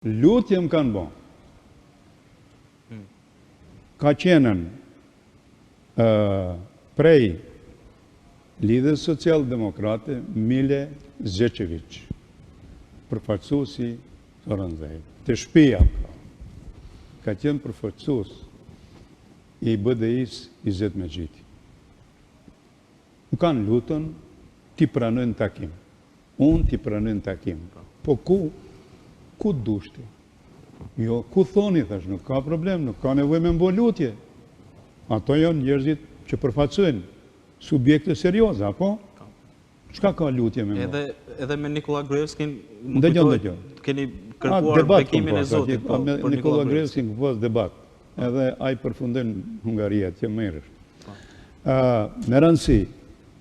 Lutje më kanë bo. Ka qenën prej Lidhjes Social-Demokrate Mile Zečević, përfaqësuesi Sorënzej. Të shtëpia ka qenë përfaqësues i BDI-s Izet Mexhiti. Më kanë lutën t'i pranojnë takim. Unë t'i pranojnë takim. Po ku dushti? Jo, ku thoni, thash, nuk ka problem, nuk ka nevojë me mbo lutje. Ato janë njerëzit që përfaqësojnë subjekte serioze, apo? Çka ka lutje me mbo? Edhe me Nikola Gruevskin, Ndëgjon. keni kërkuar bekimin e Zotit. Me Nikola Gruevskin pas debat. Edhe ai përfundon Hungaria, që merresh. Me rëndësi,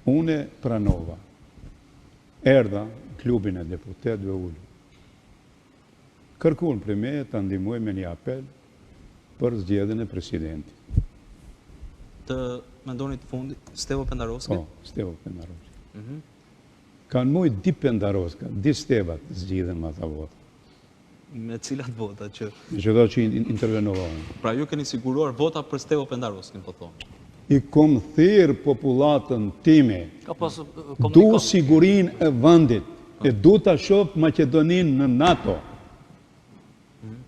une pranova. Erdha klubin e deputetëve ulë. Kërkuan për me të ndihmoj me një apel për zgjedhjen e presidentit. Të mendoni të fundit Stevo Pendarovski? Po, Stevo Pendarovski. Kanë mujt di Pendarovska, di Stevat zgjidhen me ata vota. Me cilat vota që... Me që do që intervenohen. Pra ju keni siguruar vota për Stevo Pendarovskin, po thonë. I kom thirr popullatën time, du sigurin e vendit, e du ta shoh Maqedonin në NATO.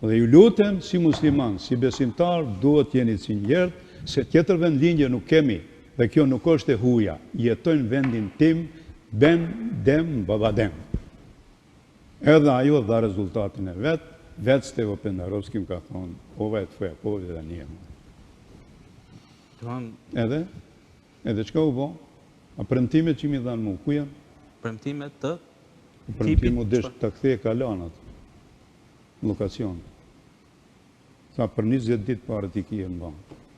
Dhe ju lutem si musliman, si besimtar, duhet jeni sinqert, se tjetër vendlinje nuk kemi, dhe kjo nuk është e huja. Jetojnë vendin tim, ben, dem, babadem. Edhe ajo dha rezultatin e vetë Stevo Pendarovski më ka thonë, ova e të foja, po dhe njëmë. Edhe qka u bo? A premtimet që mi dhanë mu, ku janë? Premtimet të? Premtimet deshtë të kthej kalanat, lokacion. Sa për 20 ditë parë t'i kje në banë.